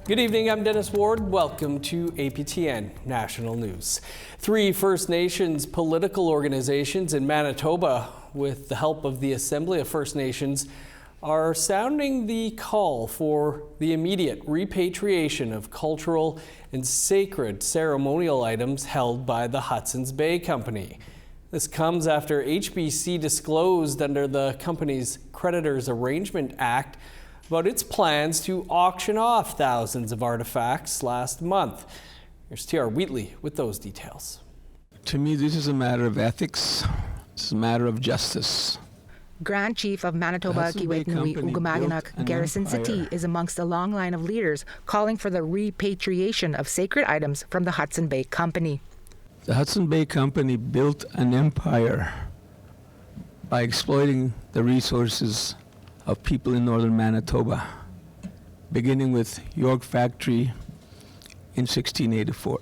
Good evening, I'm Dennis Ward. Welcome to APTN National News. 3 First Nations political organizations in Manitoba, with the help of the Assembly of First Nations, are sounding the call for the immediate repatriation of cultural and sacred ceremonial items held by the Hudson's Bay Company. This comes after HBC disclosed under the company's Creditors Arrangement Act about its plans to auction off thousands of artifacts last month. Here's T.R. Wheatley with those details. To me, this is a matter of ethics. It's a matter of justice. Grand Chief of Manitoba Kiwetnui Ugumaganak Garrison Sati is amongst a long line of leaders calling for the repatriation of sacred items from the Hudson Bay Company. The Hudson Bay Company built an empire by exploiting the resources of people in northern Manitoba, beginning with York Factory in 1684.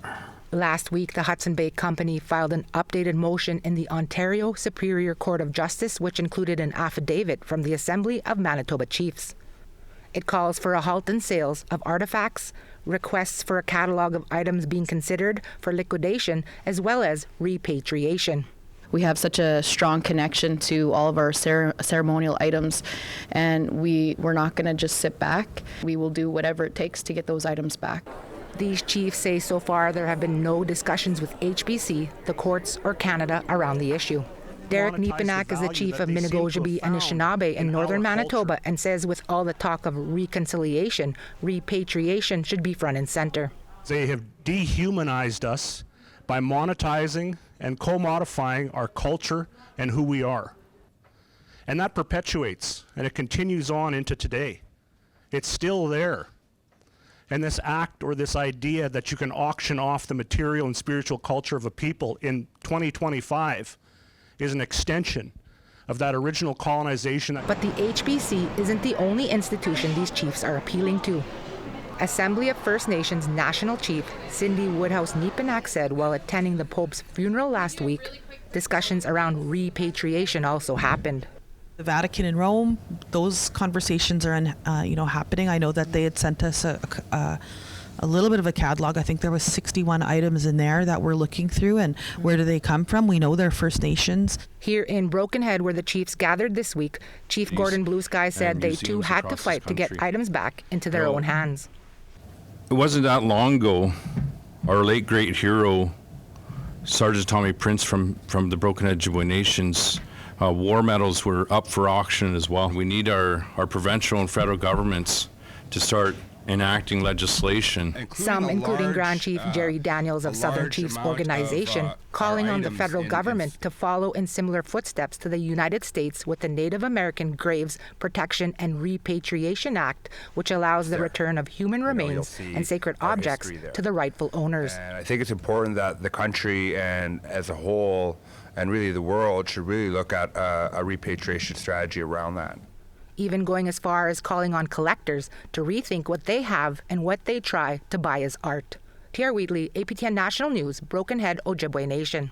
Last week, the Hudson Bay Company filed an updated motion in the Ontario Superior Court of Justice, which included an affidavit from the Assembly of Manitoba Chiefs. It calls for a halt in sales of artifacts, requests for a catalogue of items being considered for liquidation, as well as repatriation. We have such a strong connection to all of our ceremonial items, and we're not going to just sit back. We will do whatever it takes to get those items back. These chiefs say so far there have been no discussions with HBC, the courts, or Canada around the issue. Derek Neepanak is the chief of Minnegojabi Anishinaabe in northern Manitoba and says with all the talk of reconciliation, repatriation should be front and center. They have dehumanized us by monetizing and commodifying our culture and who we are. And that perpetuates, and it continues on into today. It's still there. And this act or this idea that you can auction off the material and spiritual culture of a people in 2025 is an extension of that original colonization. But the HBC isn't the only institution these chiefs are appealing to. Assembly of First Nations National Chief Cindy Woodhouse Neepanak said while attending the Pope's funeral last week, discussions around repatriation also happened. The Vatican in Rome, those conversations are happening. I know that they had sent us a little bit of a catalog. I think there was 61 items in there that we're looking through, and where do they come from? We know they're First Nations. Here in Broken Head, where the chiefs gathered this week, Chief Gordon Blue Sky said they too had to fight to get items back into their own hands. It wasn't that long ago, our late great hero, Sergeant Tommy Prince from the Broken Ojibwe Nations, war medals were up for auction as well. We need our provincial and federal governments to start enacting legislation. Some, including Grand Chief Jerry Daniels of Southern Chiefs Organization, calling on the federal government to follow in similar footsteps to the United States with the Native American Graves Protection and Repatriation Act, which allows the return of human remains and sacred objects to the rightful owners. And I think it's important that the country and as a whole, and really the world, should really look at a repatriation strategy around that. Even going as far as calling on collectors to rethink what they have and what they try to buy as art. T.R. Wheatley, APTN National News, Broken Head, Ojibwe Nation.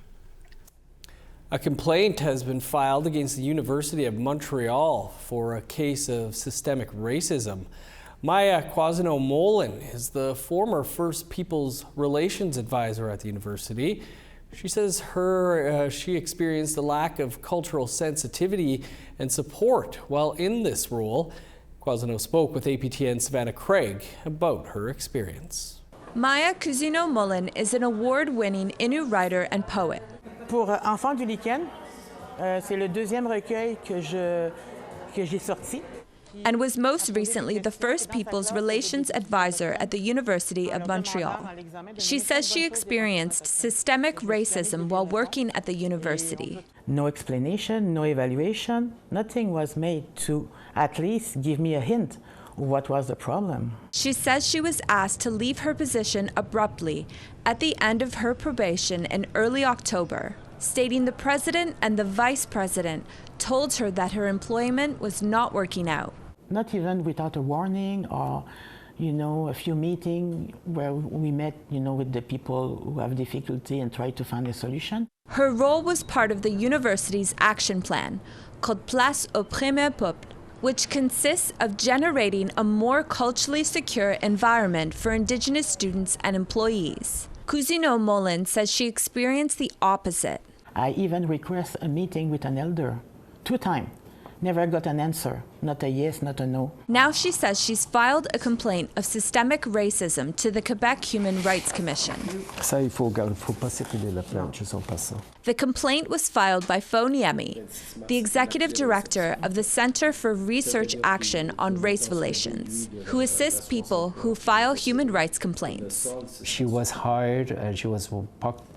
A complaint has been filed against the University of Montreal for a case of systemic racism. Maya Quasino-Molin is the former First Peoples Relations Advisor at the university. She says she experienced a lack of cultural sensitivity and support while in this role. Quasino spoke with APTN Savannah Craig about her experience. Maya Quasino-Molin is an award-winning Innu writer and poet. Pour Enfants du Lichen, c'est le deuxième recueil que j'ai sorti. And was most recently the First Peoples Relations Advisor at the University of Montreal. She says she experienced systemic racism while working at the university. No explanation, no evaluation, nothing was made to at least give me a hint of what was the problem. She says she was asked to leave her position abruptly at the end of her probation in early October, stating the president and the vice president told her that her employment was not working out. Not even without a warning or, a few meetings where we met, with the people who have difficulty and try to find a solution. Her role was part of the university's action plan, called Place au Premier Peuple, which consists of generating a more culturally secure environment for Indigenous students and employees. Cousineau Mullen says she experienced the opposite. I even request a meeting with an elder 2 times. Never got an answer, not a yes, not a no. Now she says she's filed a complaint of systemic racism to the Quebec Human Rights Commission. The complaint was filed by Fo Niemi, the executive director of the Centre for Research Action on Race Relations, who assists people who file human rights complaints. She was hired and she was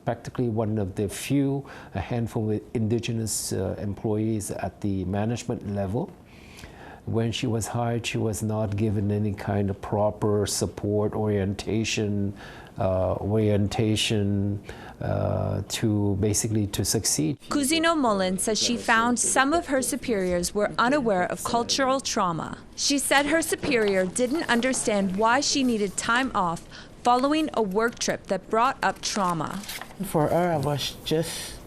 practically one of the few, a handful of Indigenous employees at the management level. When she was hired, she was not given any kind of proper support, orientation to basically to succeed. Cousineau Mullen says she found some of her superiors were unaware of cultural trauma. She said her superior didn't understand why she needed time off following a work trip that brought up trauma. For her, I was just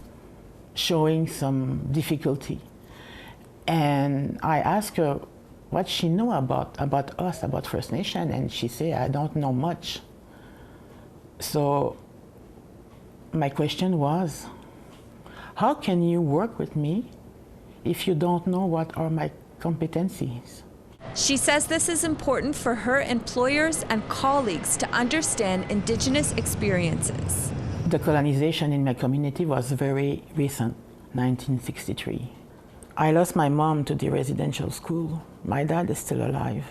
showing some difficulty. And I asked her what she knew about us, about First Nation, and she said, I don't know much. So my question was, how can you work with me if you don't know what are my competencies? She says this is important for her employers and colleagues to understand Indigenous experiences. The colonization in my community was very recent, 1963. I lost my mom to the residential school. My dad is still alive.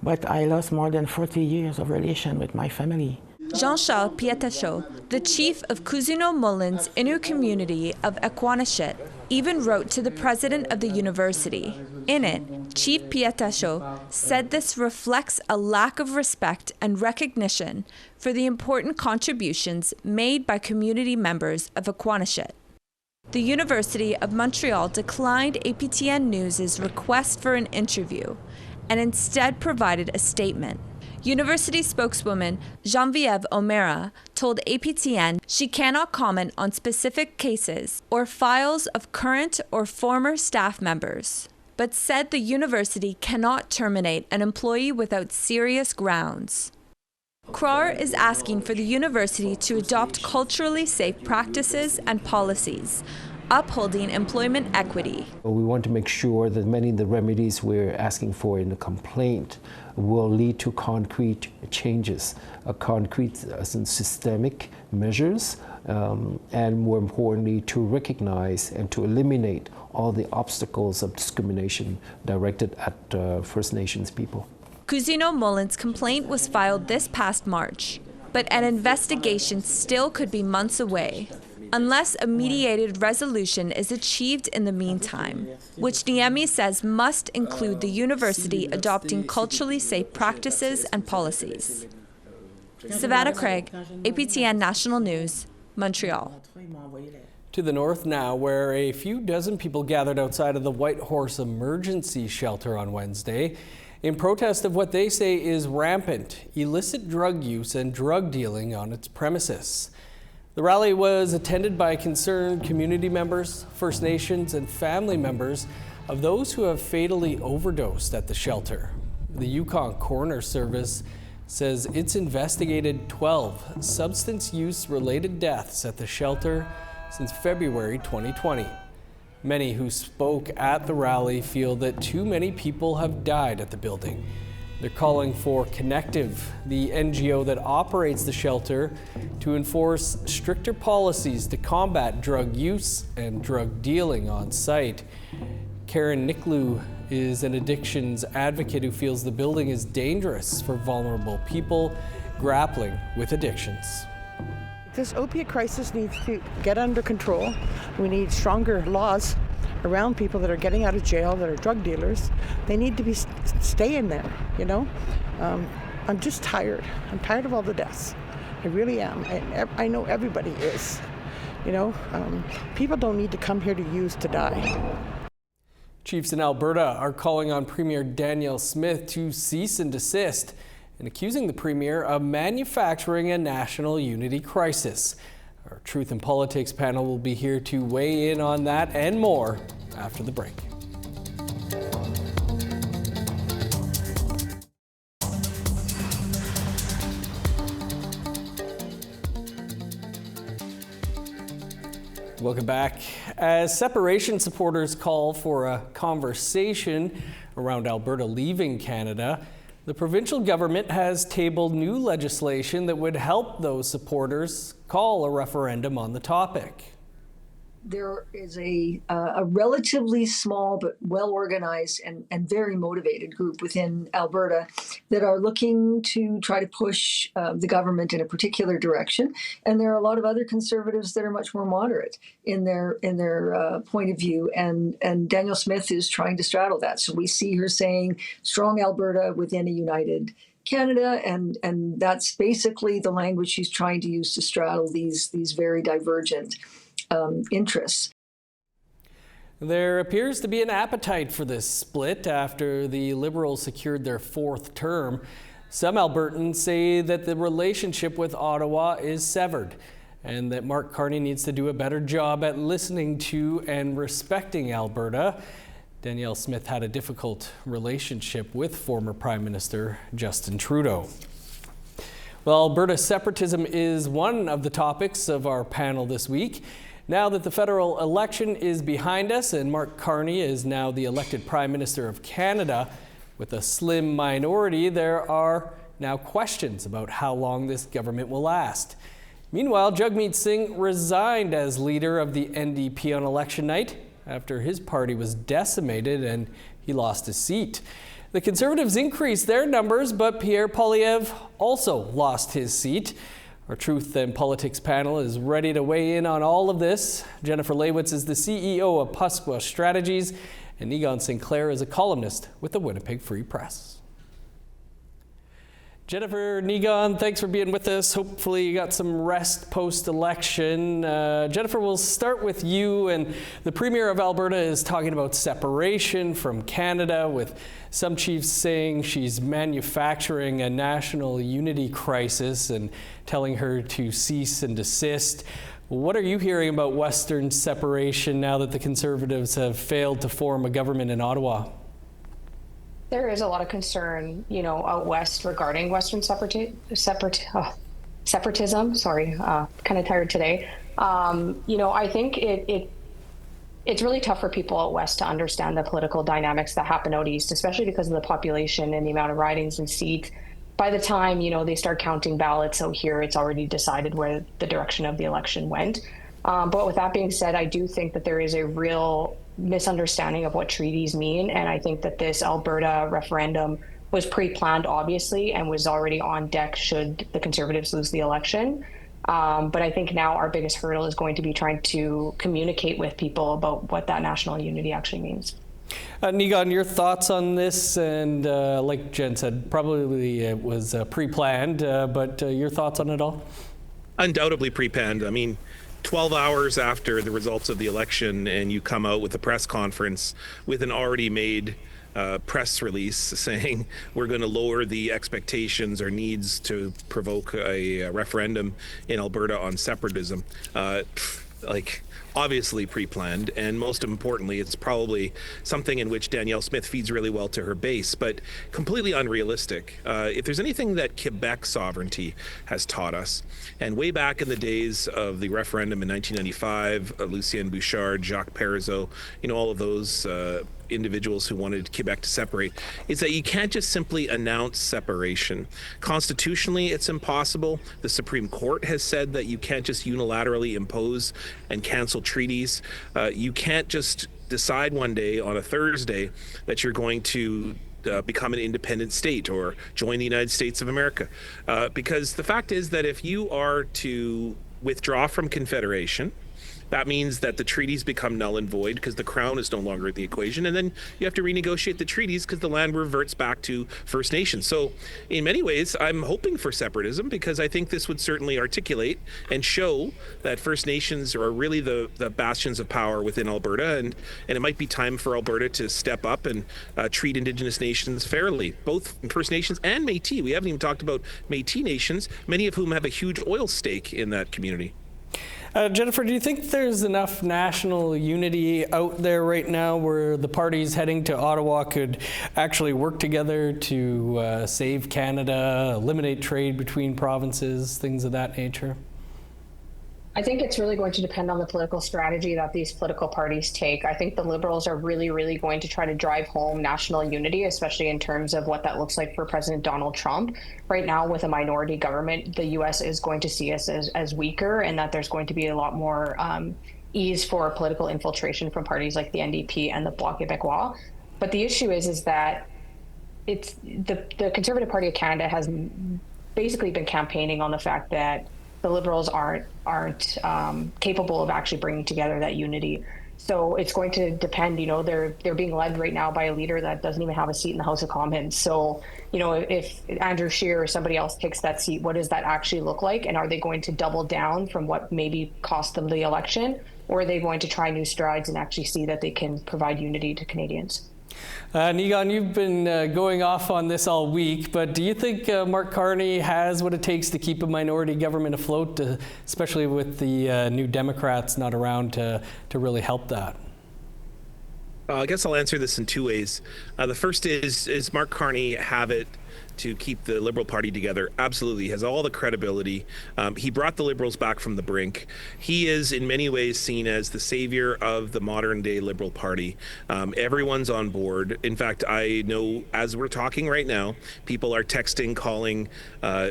But I lost more than 40 years of relation with my family. Jean-Charles Pietachot, the chief of Cousineau Mullen's Innu community of Aquanashit, even wrote to the president of the university. In it, Chief Pietachot said this reflects a lack of respect and recognition for the important contributions made by community members of Aquanashit. The University of Montreal declined APTN News' request for an interview and instead provided a statement. University spokeswoman Geneviève O'Meara told APTN she cannot comment on specific cases or files of current or former staff members, but said the university cannot terminate an employee without serious grounds. CRAR is asking for the university to adopt culturally safe practices and policies, upholding employment equity. We want to make sure that many of the remedies we're asking for in the complaint will lead to concrete changes, concrete and systemic measures, and more importantly, to recognize and to eliminate all the obstacles of discrimination directed at First Nations people. Cousineau Mullen's complaint was filed this past March, but an investigation still could be months away, unless a mediated resolution is achieved in the meantime, which Niemi says must include the university adopting culturally safe practices and policies. Savannah Craig, APTN National News, Montreal. To the north now, where a few dozen people gathered outside of the Whitehorse Emergency Shelter on Wednesday in protest of what they say is rampant illicit drug use and drug dealing on its premises. The rally was attended by concerned community members, First Nations, and family members of those who have fatally overdosed at the shelter. The Yukon Coroner Service says it's investigated 12 substance use-related deaths at the shelter since February 2020. Many who spoke at the rally feel that too many people have died at the building. They're calling for Connective, the NGO that operates the shelter, to enforce stricter policies to combat drug use and drug dealing on site. Karen Niklu is an addictions advocate who feels the building is dangerous for vulnerable people grappling with addictions. This opiate crisis needs to get under control. We need stronger laws around people that are getting out of jail, that are drug dealers. They need to be staying there, you know. I'm just tired. I'm tired of all the deaths. I really am. I know everybody is. You know, people don't need to come here to use to die. Chiefs in Alberta are calling on Premier Danielle Smith to cease and desist and accusing the Premier of manufacturing a national unity crisis. Our Truth in Politics panel will be here to weigh in on that and more after the break. Welcome back. As separation supporters call for a conversation around Alberta leaving Canada, the provincial government has tabled new legislation that would help those supporters call a referendum on the topic. There is a relatively small but well-organized and very motivated group within Alberta that are looking to try to push the government in a particular direction. And there are a lot of other conservatives that are much more moderate in their point of view. And Danielle Smith is trying to straddle that. So we see her saying strong Alberta within a united Canada, and that's basically the language she's trying to use to straddle these very divergent interests. There appears to be an appetite for this split after the Liberals secured their 4th term. Some Albertans say that the relationship with Ottawa is severed and that Mark Carney needs to do a better job at listening to and respecting Alberta. Danielle Smith had a difficult relationship with former Prime Minister Justin Trudeau. Well, Alberta separatism is one of the topics of our panel this week. Now that the federal election is behind us and Mark Carney is now the elected Prime Minister of Canada with a slim minority, there are now questions about how long this government will last. Meanwhile, Jagmeet Singh resigned as leader of the NDP on election night after his party was decimated and he lost his seat. The Conservatives increased their numbers, but Pierre Poilievre also lost his seat. Our Truth and Politics panel is ready to weigh in on all of this. Jennifer Leywitz is the CEO of Pasqua Strategies, and Egon Sinclair is a columnist with the Winnipeg Free Press. Jennifer, Egon, thanks for being with us. Hopefully you got some rest post-election. Jennifer, we'll start with you. And the Premier of Alberta is talking about separation from Canada, with some chiefs saying she's manufacturing a national unity crisis and telling her to cease and desist. What are you hearing about Western separation now that the Conservatives have failed to form a government in Ottawa? There is a lot of concern, out west regarding Western separatism. Sorry, kind of tired today. I think it's really tough for people out west to understand the political dynamics that happen out east, especially because of the population and the amount of ridings and seats. By the time, they start counting ballots out here, it's already decided where the direction of the election went. But with that being said, I do think that there is a real misunderstanding of what treaties mean. And I think that this Alberta referendum was pre-planned, obviously, and was already on deck should the Conservatives lose the election. But I think now our biggest hurdle is going to be trying to communicate with people about what that national unity actually means. Egon, your thoughts on this? And like Jen said, probably it was pre-planned, but your thoughts on it all? Undoubtedly pre-planned. 12 hours after the results of the election and you come out with a press conference with an already made press release saying we're going to lower the expectations or needs to provoke a referendum in Alberta on separatism. Obviously pre-planned, and most importantly, it's probably something in which Danielle Smith feeds really well to her base, but completely unrealistic. If there's anything that Quebec sovereignty has taught us, and way back in the days of the referendum in 1995, Lucien Bouchard, Jacques Parizeau, all of those individuals who wanted Quebec to separate, is that you can't just simply announce separation. Constitutionally, it's impossible. The Supreme Court has said that you can't just unilaterally impose and cancel treaties. You can't just decide one day on a Thursday that you're going to become an independent state or join the United States of America. Because the fact is that if you are to withdraw from Confederation, that means that the treaties become null and void because the Crown is no longer in the equation. And then you have to renegotiate the treaties because the land reverts back to First Nations. So in many ways, I'm hoping for separatism because I think this would certainly articulate and show that First Nations are really the bastions of power within Alberta. And it might be time for Alberta to step up and treat Indigenous nations fairly, both First Nations and Métis. We haven't even talked about Métis nations, many of whom have a huge oil stake in that community. Jennifer, do you think there's enough national unity out there right now where the parties heading to Ottawa could actually work together to save Canada, eliminate trade between provinces, things of that nature? I think it's really going to depend on the political strategy that these political parties take. I think the Liberals are really, really going to try to drive home national unity, especially in terms of what that looks like for President Donald Trump. Right now, with a minority government, the U.S. is going to see us as weaker, and that there's going to be a lot more ease for political infiltration from parties like the NDP and the Bloc Québécois. But the issue is that it's the Conservative Party of Canada has basically been campaigning on the fact that the Liberals aren't capable of actually bringing together that unity. So it's going to depend. They're being led right now by a leader that doesn't even have a seat in the House of Commons. So if Andrew Scheer or somebody else takes that seat, what does that actually look like? And are they going to double down from what maybe cost them the election, or are they going to try new strides and actually see that they can provide unity to Canadians? Niigaan, you've been going off on this all week, but do you think Mark Carney has what it takes to keep a minority government afloat, especially with the New Democrats not around to really help that? I guess I'll answer this in two ways. The first is Mark Carney have it to keep the Liberal Party together? Absolutely. He has all the credibility. He brought the Liberals back from the brink. He is in many ways seen as the savior of the modern day Liberal Party. Everyone's on board. In fact, I know as we're talking right now, people are texting, calling,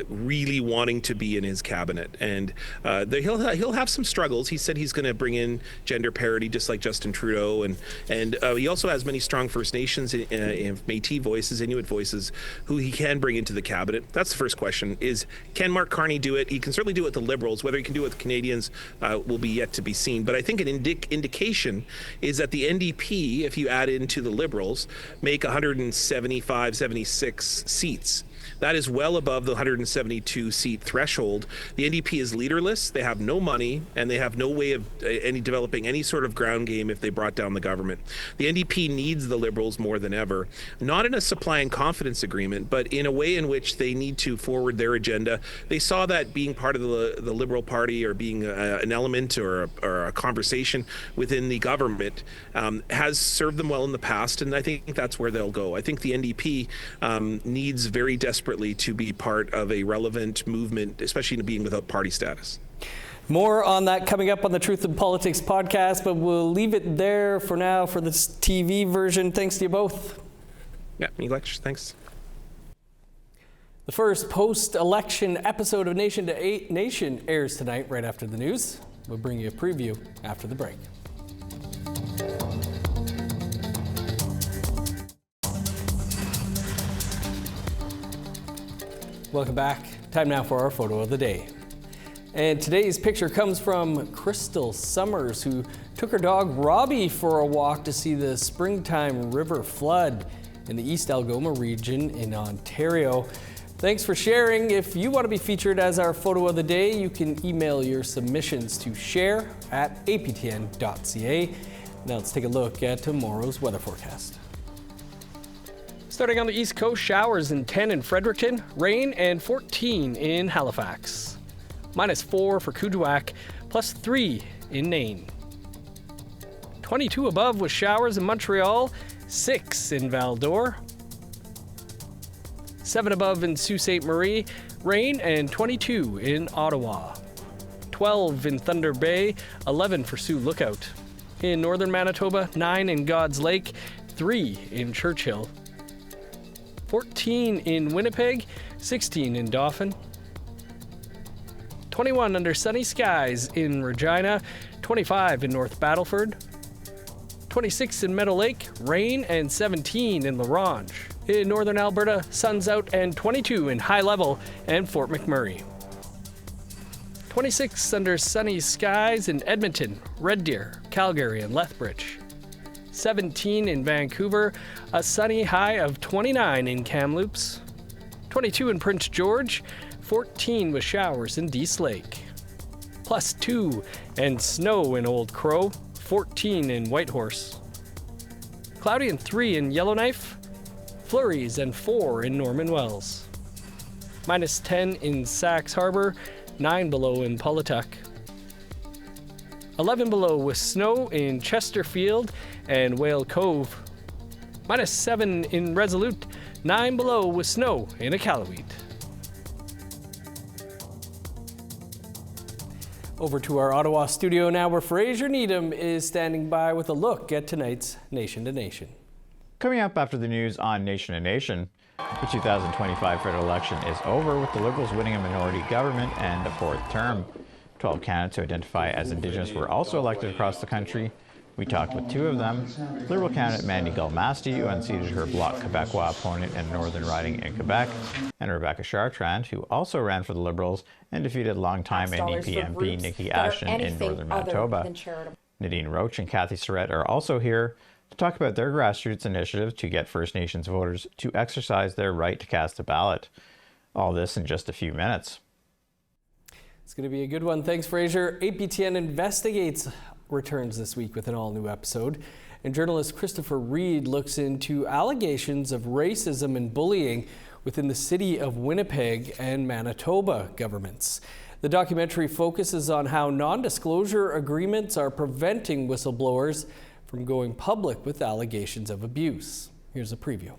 really wanting to be in his cabinet. And he'll have some struggles. He said he's going to bring in gender parity just like Justin Trudeau. And he also has many strong First Nations, Métis voices, Inuit voices, who he can bring into the cabinet. That's the first question, is can Mark Carney do it? He can certainly do it with the Liberals. Whether he can do it with Canadians will be yet to be seen. But I think an indication is that the NDP, if you add into the Liberals, make 175, 76 seats. That is well above the 172 seat threshold. The NDP is leaderless. They have no money, and they have no way of developing any sort of ground game if they brought down the government. The NDP needs the Liberals more than ever, not in a supply and confidence agreement, but in a way in which they need to forward their agenda. They saw that being part of the Liberal Party, or being an element or a conversation within the government, has served them well in the past, and I think that's where they'll go. I think the NDP needs very desperately to be part of a relevant movement, especially being without party status. More on that coming up on the Truth in Politics podcast, but we'll leave it there for now for this TV version. Thanks to you both. Yeah, thanks. The first post-election episode of Nation to Nation airs tonight right after the news. We'll bring you a preview after the break. Welcome back. Time now for our photo of the day. And today's picture comes from Crystal Summers, who took her dog Robbie for a walk to see the springtime river flood in the East Algoma region in Ontario. Thanks for sharing. If you want to be featured as our photo of the day, you can email your submissions to share@aptn.ca. Now let's take a look at tomorrow's weather forecast. Starting on the East Coast, showers in 10 in Fredericton, rain and 14 in Halifax. -4 for Kuujjuaq, +3 in Nain. 22 above with showers in Montreal, 6 in Val-d'Or. 7 above in Sault Ste. Marie, rain and 22 in Ottawa. 12 in Thunder Bay, 11 for Sioux Lookout. In northern Manitoba, 9 in God's Lake, 3 in Churchill. 14 in Winnipeg, 16 in Dauphin. 21 under sunny skies in Regina, 25 in North Battleford. 26 in Meadow Lake, rain, and 17 in La Ronge. In northern Alberta, sun's out, and 22 in High Level and Fort McMurray. 26 under sunny skies in Edmonton, Red Deer, Calgary, and Lethbridge. 17 in Vancouver, a sunny high of 29 in Kamloops. 22 in Prince George, 14 with showers in Dease Lake. +2 and snow in Old Crow, 14 in Whitehorse. Cloudy and 3 in Yellowknife, flurries and 4 in Norman Wells. -10 in Sax Harbor, 9 below in Paulatuck. 11 below with snow in Chesterfield and Whale Cove. -7 in Resolute, 9 below with snow in Iqaluit. Over to our Ottawa studio now, where Fraser Needham is standing by with a look at tonight's Nation to Nation. Coming up after the news on Nation to Nation, the 2025 federal election is over, with the Liberals winning a minority government and a fourth term. 12 candidates who identify as Indigenous were also elected across the country. We talked with two of them, Liberal candidate Mandy Galmasti, who unseated her Bloc Québécois opponent in a northern riding in Quebec, and Rebecca Chartrand, who also ran for the Liberals and defeated longtime NDP MP Nikki Ashton in northern Manitoba. Nadine Roach and Kathy Surrett are also here to talk about their grassroots initiative to get First Nations voters to exercise their right to cast a ballot. All this in just a few minutes. It's going to be a good one. Thanks, Fraser. APTN Investigates returns this week with an all-new episode, and journalist Christopher Reed looks into allegations of racism and bullying within the city of Winnipeg and Manitoba governments. The documentary focuses on how non-disclosure agreements are preventing whistleblowers from going public with allegations of abuse. Here's a preview.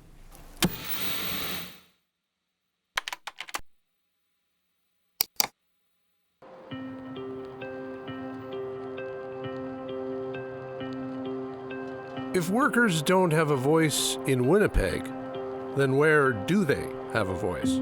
If workers don't have a voice in Winnipeg, then where do they have a voice?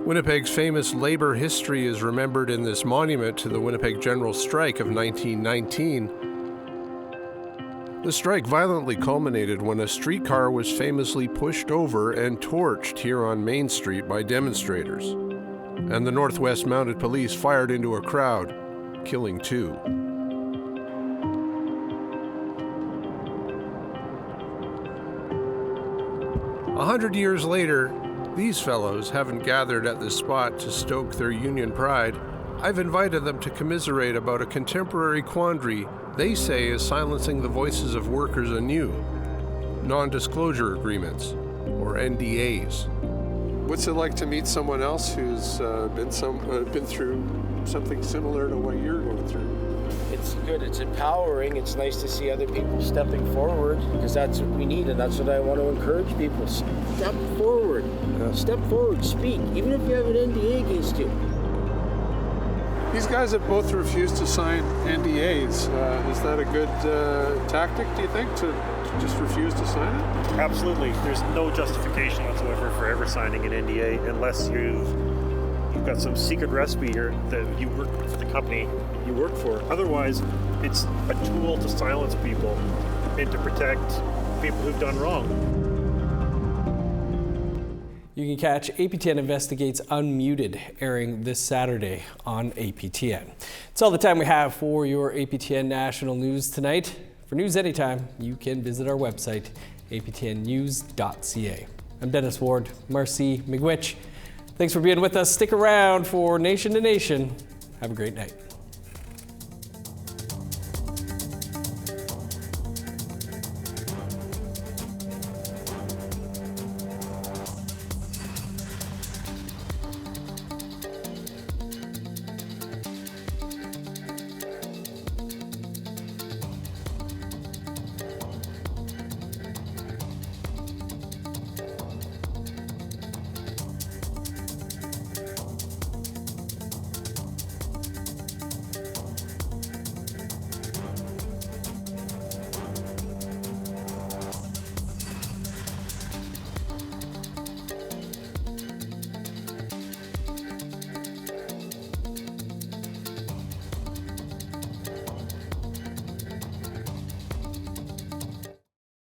Winnipeg's famous labor history is remembered in this monument to the Winnipeg General Strike of 1919. The strike violently culminated when a streetcar was famously pushed over and torched here on Main Street by demonstrators, and the Northwest Mounted Police fired into a crowd, killing two. 100 years later, these fellows haven't gathered at this spot to stoke their union pride. I've invited them to commiserate about a contemporary quandary they say is silencing the voices of workers anew: non-disclosure agreements, or NDAs. What's it like to meet someone else who's been through something similar to what you're going through? It's good, it's empowering, it's nice to see other people stepping forward, because that's what we need, and that's what I want to encourage people. Step forward, speak, even if you have an NDA against you. These guys have both refused to sign NDAs. Is that a good tactic, do you think, to just refuse to sign it? Absolutely. There's no justification whatsoever for ever signing an NDA unless you've got some secret recipe here that you work for the company you work for. Otherwise, it's a tool to silence people and to protect people who've done wrong. You can catch APTN Investigates Unmuted, airing this Saturday on APTN. It's all the time we have for your APTN National News tonight. For news anytime, you can visit our website, aptnnews.ca. I'm Dennis Ward. Marcy Miigwech. Thanks for being with us. Stick around for Nation to Nation. Have a great night.